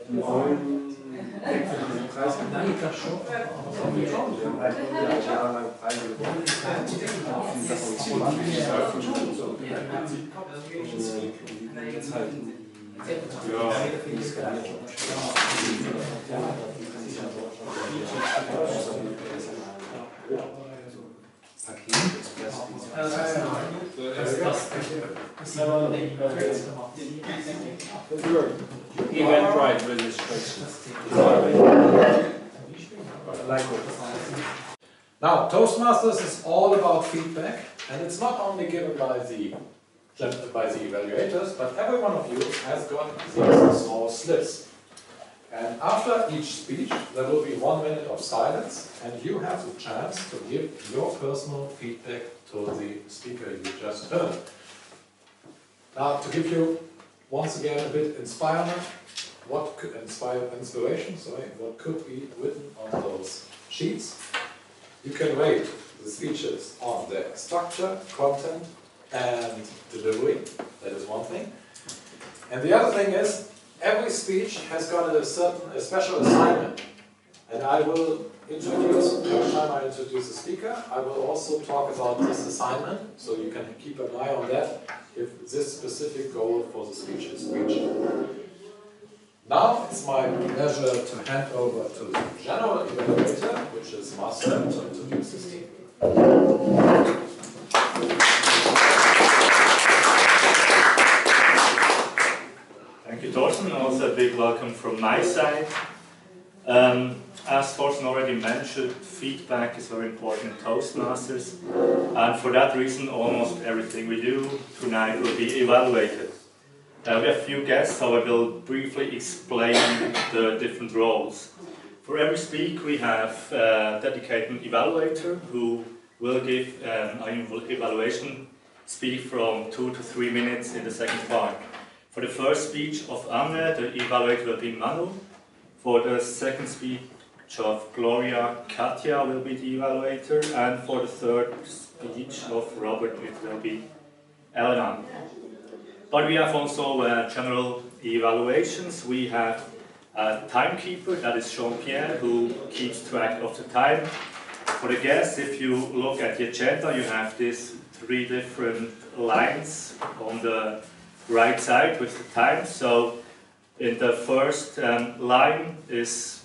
Nein, das schon. Jahrelang Preise gewonnen. Das jetzt halt Eventbrite registration. Now, Toastmasters is all about feedback, and it's not only given by the evaluators, but every one of you has got these small slips. And after each speech, there will be 1 minute of silence, and you have the chance to give your personal feedback to the speaker you just heard. Now, to give you once again a bit inspiration, what could what could be written on those sheets? You can rate the speeches on their structure, content, and delivery. That is one thing. And the other thing is, every speech has got a special assignment. And I will introduce, every time I introduce a speaker, I will also talk about this assignment, so you can keep an eye on that if this specific goal for the speech is reached. Now it's my pleasure to hand over to the general evaluator, which is Marcel, to introduce his team. Thank you, Thorsten. Also a big welcome from my side. As Thorsten already mentioned, feedback is very important in Toastmasters, and for that reason almost everything we do tonight will be evaluated. We have a few guests, so I will briefly explain the different roles. For every speak we have a dedicated evaluator who will give an evaluation speech from 2 to 3 minutes in the second part. For the first speech of Anne, the evaluator will be Manu. For the second speech of Gloria, Katja will be the evaluator. And for the third speech of Robert, it will be Elena. But we have also general evaluations. We have a timekeeper, that is Jean-Pierre, who keeps track of the time. For the guests, if you look at the agenda, you have these 3 different lines on the right side with the time. So in the first line is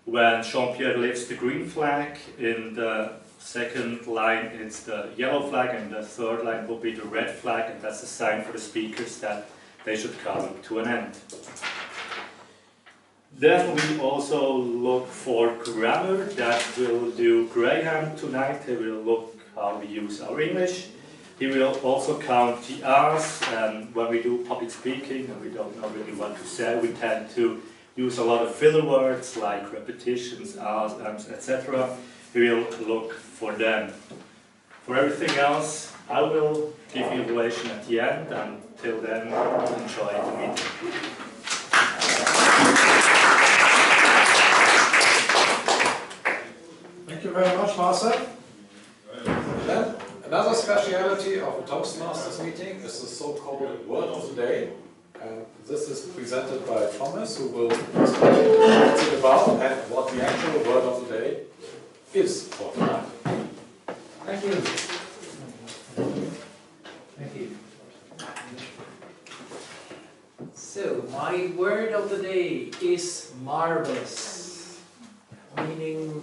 when Jean-Pierre lifts the green flag. In the second line it's the yellow flag, and the third line will be the red flag, and that's a sign for the speakers that they should come to an end. Then we also look for grammar. That will do Graham tonight. He will look how we use our English. He will also count the R's, and when we do public speaking and we don't know really what to say, we tend to use a lot of filler words like repetitions, R's, M's, etc. We will look for them. For everything else, I will give you evaluation at the end, and till then, enjoy the meeting. Thank you very much, Marcel. Then, another speciality of a Toastmasters meeting is the so-called Word of the Day. And this is presented by Thomas, who will explain what it's about and what the actual Word of the Day is for tonight. Thank you. Thank you. So, my word of the day is marvelous, meaning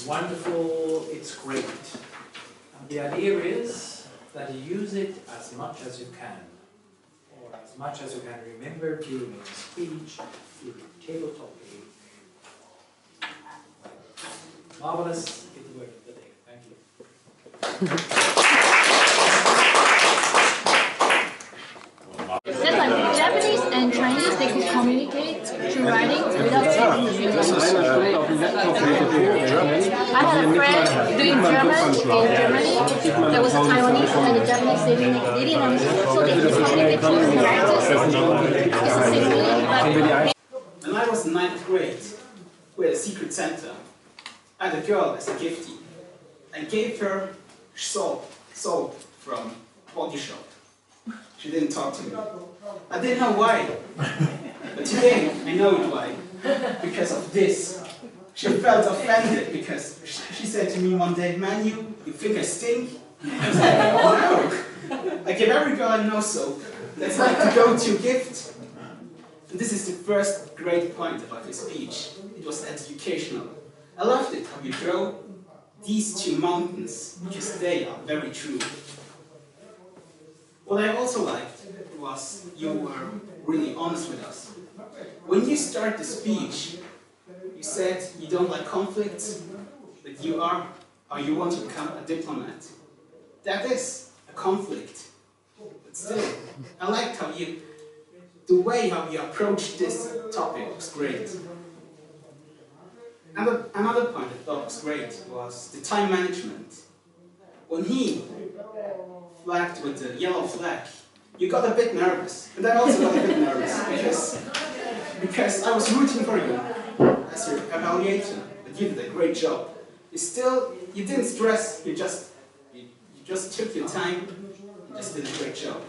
wonderful, it's great. And the idea is that you use it as much as you can, or as much as you can remember during a speech, during a tabletop game. Marvelous is the word of the day. Thank you. Japanese and Chinese, they could communicate through writing without speaking. I had a friend doing German in Germany. There was a Taiwanese and a Japanese living next to them, so they could communicate through characters. It's the same meaning, but when I was in 9th grade, we had a secret Santa. I had a girl as a giftie. I gave her salt from Body Shop. She didn't talk to me. I didn't know why. But today, I know why. Because of this. She felt offended because she said to me one day, "Man, you think I stink?" I was like, "Oh no! I give every girl I know soap. That's like the go-to gift." And this is the first great point about your speech. It was educational. I loved it, how you drew these two mountains, because they are very true. What I also liked was you were really honest with us. When you start the speech, you said you don't like conflicts, that you are, or you want to become a diplomat. That is a conflict. But still, I liked how the way how you approached this topic was great. Another point I thought was great was the time management. When he flagged with the yellow flag, you got a bit nervous. And I also got a bit nervous because I was rooting for you as your evaluator. But you did a great job. You didn't stress, you just took your time, you just did a great job.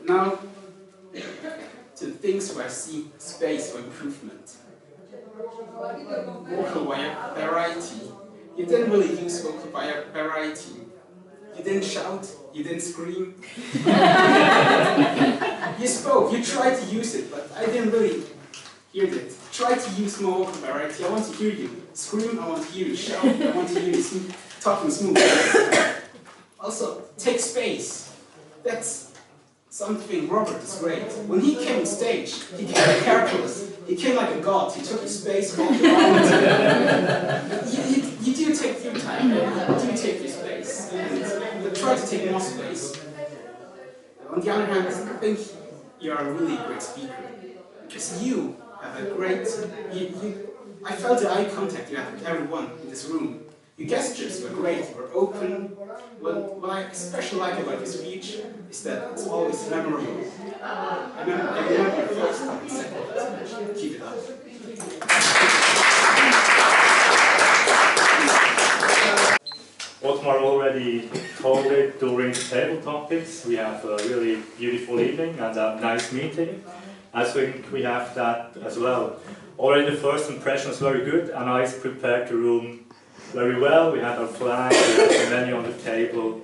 Now, to things where I see space for improvement. Vocal variety. You didn't really use vocal variety. You didn't shout, you didn't scream. You spoke, you tried to use it, but I didn't really hear it. Try to use more vocal variety. I want to hear you scream, I want to hear you shout, I want to hear you talking smooth. Also, take space. That's something Robert is great. When he came on stage, he came like Hercules. He came like a god. He took his space, walked around. You do take your time. You do take your space. And try to take more space. On the other hand, I think you are a really great speaker. Because you have a great... I felt the eye contact you had with everyone in this room. Your gestures were great, you were open. What I especially like about your speech is that it's always memorable. I remember the first time and second time. Keep it up. Otmar already told it during the table topics. We have a really beautiful evening and a nice meeting. I think we have that as well. Already the first impression was very good, and I prepared the room very well. We had our flag, we had the menu on the table,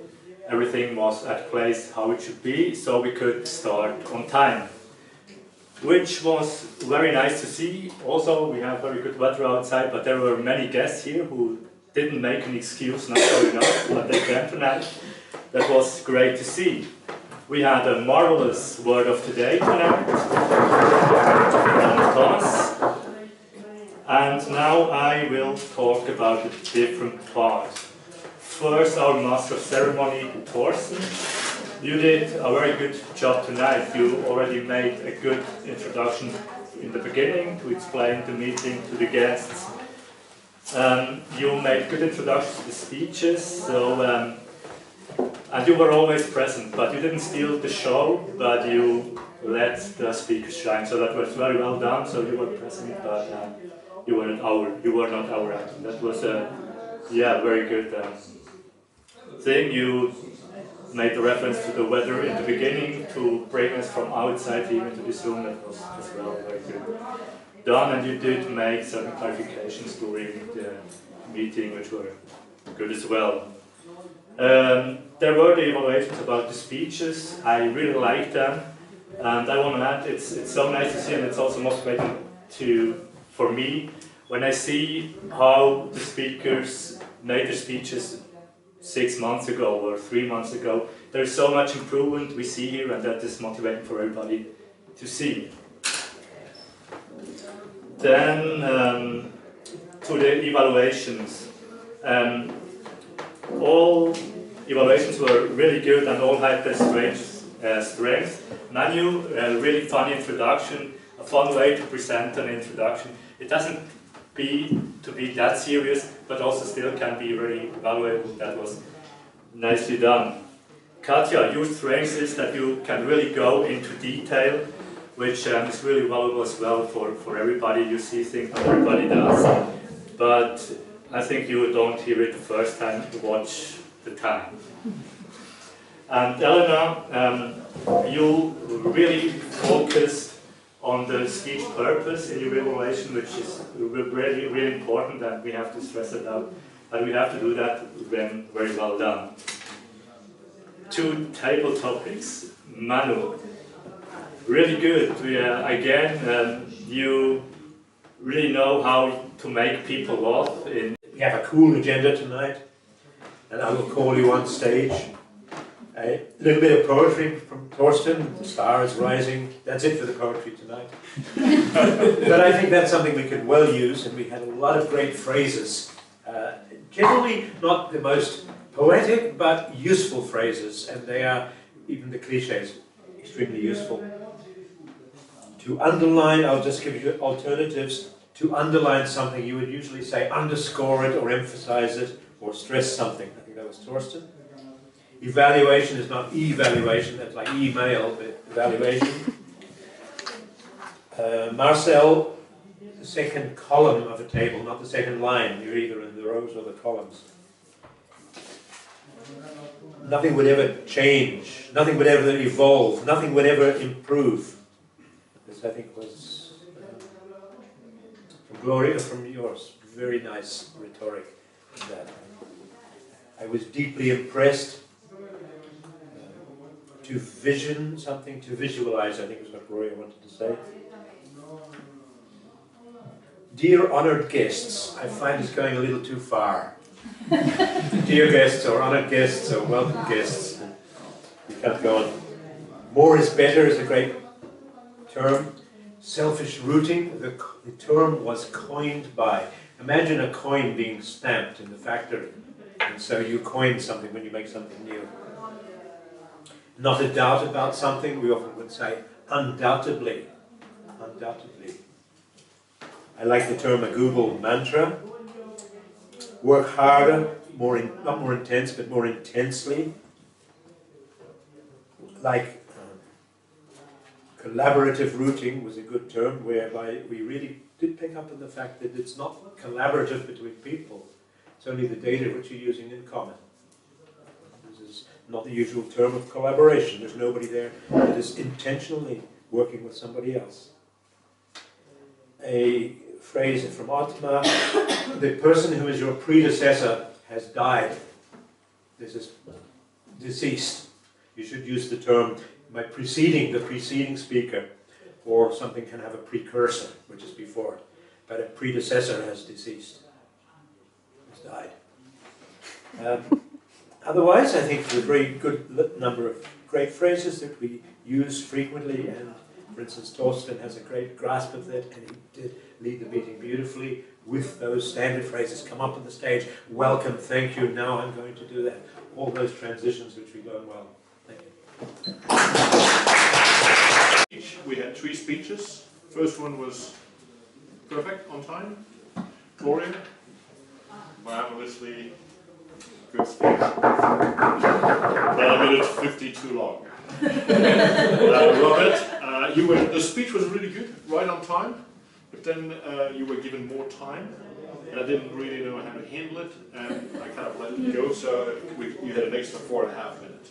everything was at place how it should be, so we could start on time. Which was very nice to see. Also, we have very good weather outside, but there were many guests here who didn't make an excuse not showing up, but they came tonight. That was great to see. We had a marvelous word of the day tonight from Thomas. And now I will talk about the different parts. First, our Master of Ceremony, Thorsten. You did a very good job tonight. You already made a good introduction in the beginning to explain the meeting to the guests. You made good introductions to the speeches, and you were always present, but you didn't steal the show, but you let the speakers shine. So that was very well done. So you were present, but you were not our actor. That was a very good thing. You made the reference to the weather in the beginning to bring us from outside even to this room. That was as well very good done, and you did make some clarifications during the meeting which were good as well. There were the evaluations about the speeches. I really liked them, and I want to add, it's so nice to see, and it's also motivating for me when I see how the speakers made their speeches 6 months ago or 3 months ago. There's so much improvement we see here, and that is motivating for everybody to see. Then to the evaluations. All evaluations were really good and all had their strengths. Manu, a really funny introduction, a fun way to present an introduction. It doesn't to be that serious, but also still can be really valuable. That was nicely done. Katja, your strength is that you can really go into detail, which is really valuable as well for everybody. You see things that everybody does, but I think you don't hear it the first time to watch the time. And Elena, you really focused on the speech purpose in your evaluation, which is really, really important, and we have to stress it out. And we have to do that when very well done. 2 table topics. Manu, really good. Again, you really know how to make people laugh. We have a cool agenda tonight, and I will call you on stage. A little bit of poetry from Torsten, the star is rising. That's it for the poetry tonight. But I think that's something we could well use, and we had a lot of great phrases. Generally not the most poetic, but useful phrases, and they are, even the cliches, extremely useful. To underline, I'll just give you alternatives. To underline something, you would usually say underscore it, or emphasize it, or stress something. I think that was Torsten. Evaluation is not evaluation, that's like email, but evaluation. Marcel, the second column of a table, not the second line. You're either in the rows or the columns. Nothing would ever change, nothing would ever evolve, nothing would ever improve. This, I think, was from Gloria, from yours. Very nice rhetoric in that. I was deeply impressed. To vision something, to visualize, I think is what Gloria wanted to say. Dear honoured guests, I find it's going a little too far. Dear guests, or honoured guests, or welcome guests. You can't go on. More is better is a great term. Selfish rooting, the term was coined by. Imagine a coin being stamped in the factory. And so you coin something when you make something new. Not a doubt about something, we often would say undoubtedly. Undoubtedly. I like the term a Google mantra. Work harder, not more intense, but more intensely. Like collaborative routing was a good term, whereby we really did pick up on the fact that it's not collaborative between people. It's only the data which you're using in common. This is not the usual term of collaboration. There's nobody there that is intentionally working with somebody else. A phrase from Ottmar, the person who is your predecessor has died. This is deceased. You should use the term by preceding the preceding speaker, or something can have a precursor, which is before it. But a predecessor has deceased, has died. Otherwise, I think there's a very good number of great phrases that we use frequently, and for instance, Torsten has a great grasp of that, and he did lead the meeting beautifully with those standard phrases. Come up on the stage, welcome, thank you, now I'm going to do that. All those transitions which we learn well. Thank you. We had 3 speeches. First one was perfect, on time. Gloria, marvelously good speech. But a minute 50 too long. Robert, the speech was really good, right on time, but then you were given more time, and I didn't really know how to handle it, and I kind of let it go, so you had an extra 4.5 minutes.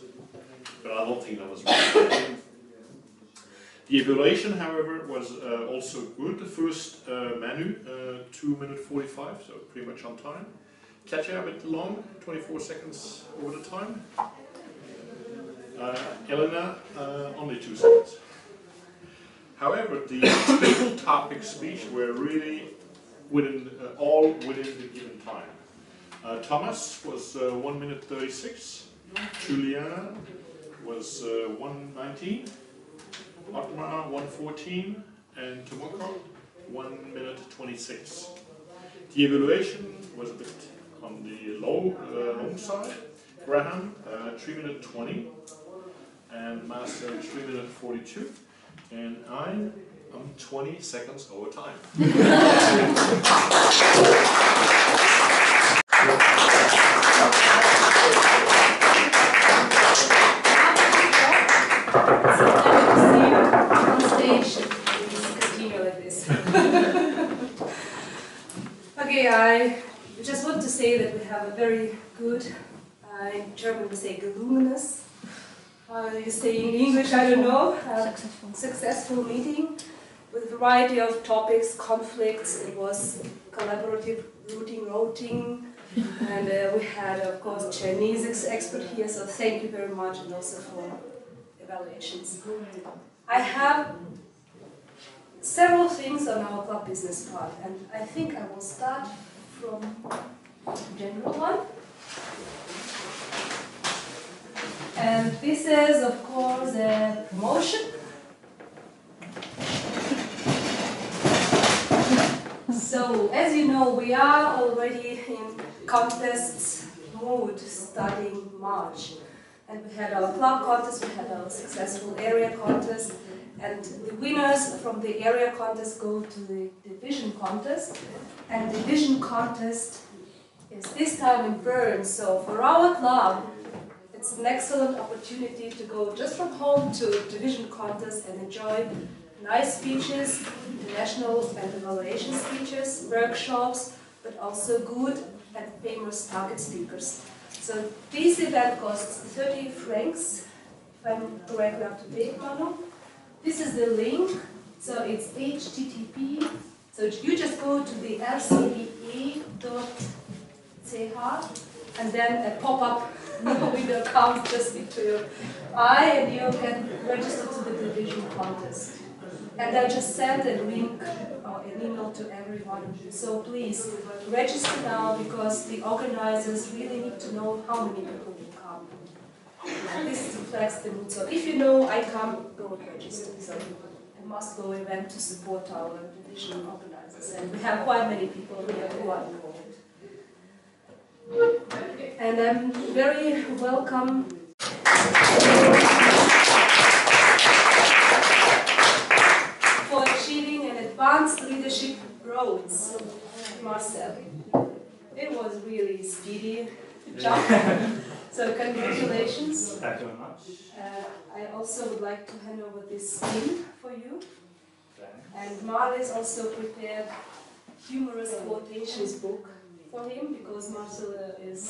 But I don't think that was right. The evaluation, however, was also good. The first Manu, 2 minutes 45, so pretty much on time. Katja a bit long, 24 seconds over the time. Elena, only 2 seconds. However, the table topic speech were really all within the given time. Thomas was 1 minute 36. Juliana was 1:19. Ottmar 1:14, and Tomoko 1 minute 26. The evaluation was a bit on the long side. Graham 3 minute 20, and Master 3 minute 42, and I'm 20 seconds over time. Okay, I just want to say that we have a very good, in German we say gelungenes how you say in English, I don't know, successful meeting with a variety of topics, conflicts. It was collaborative routing, and we had, of course, Chinese expert here, so thank you very much, and also for evaluations. I have several things on our club business part, and I think I will start from the general one. And this is, of course, a promotion. So, as you know, we are already in contest mode starting March. And we had our club contest, we had our successful area contest, and the winners from the area contest go to the division contest. And the division contest is this time in Bern. So for our club, it's an excellent opportunity to go just from home to division contest and enjoy nice speeches, international and evaluation speeches, workshops, but also good and famous target speakers. So this event costs 30 francs, if I'm correctly up to date, Manu. This is the link, so it's http, so you just go to the rcea.ch and then a pop-up window comes just into your eye and you can register to the division contest. And I just sent a link or an email to everyone. So please register now because the organizers really need to know how many people will come. And this reflects the mood. So if you know I come, go and register. So a must-go event to support our division organizers. And we have quite many people here who are involved. And I'm very welcome. For achieving an advanced leadership roads, Marcel. It was really speedy jump. So congratulations. Thank you very much. I also would like to hand over this pin for you. And Marlis also prepared humorous quotations book for him because Marcel is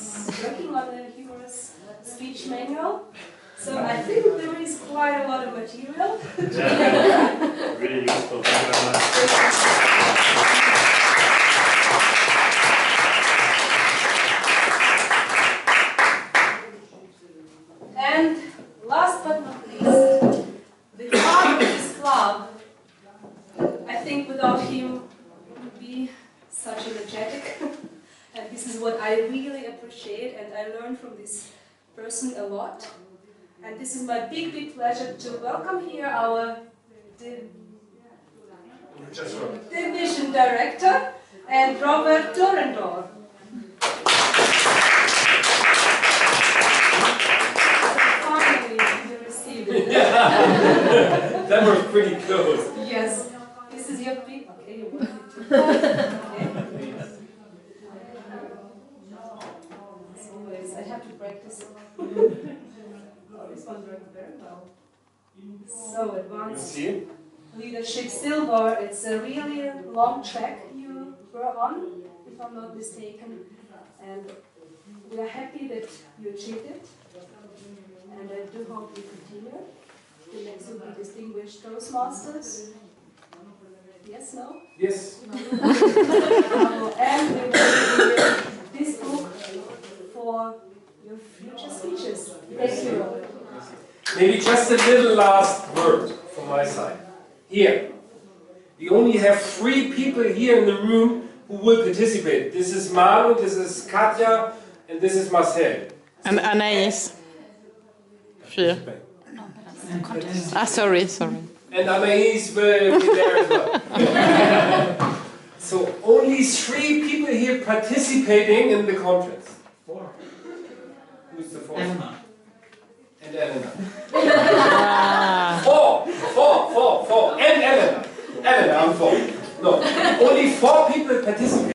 working on a humorous speech manual. So I think there is quite a lot of material. Yeah, really useful. Thank you very much. And last but not least, the heart of this club, I think without him would be such energetic. And this is what I really appreciate, and I learned from this person a lot. And this is my big, big pleasure to welcome here our division director and Robert Dorendorf. Finally, you received it. That was pretty close. Yes. This is your big. Okay, you want it to. Okay. As always, I have to practice. This one worked very well. So advanced leadership silver. It's a really long track you were on, if I'm not mistaken, and we are happy that you achieved it. And I do hope you continue. The next will be distinguished Toastmasters. Yes, no? Yes. And we will give this book for your future speeches. Thank you, Robert. Maybe just a little last word from my side. Here, we only have 3 people here in the room who will participate. This is Manu, this is Katja, and this is Marcel. And Anais. 4. Ah, sorry. And Anais will be there as well. So only 3 people here participating in the conference. 4. Who's the 4th? Elena. And Elena. 4. And Elena. Elena, I'm 4. No, only 4 people participating.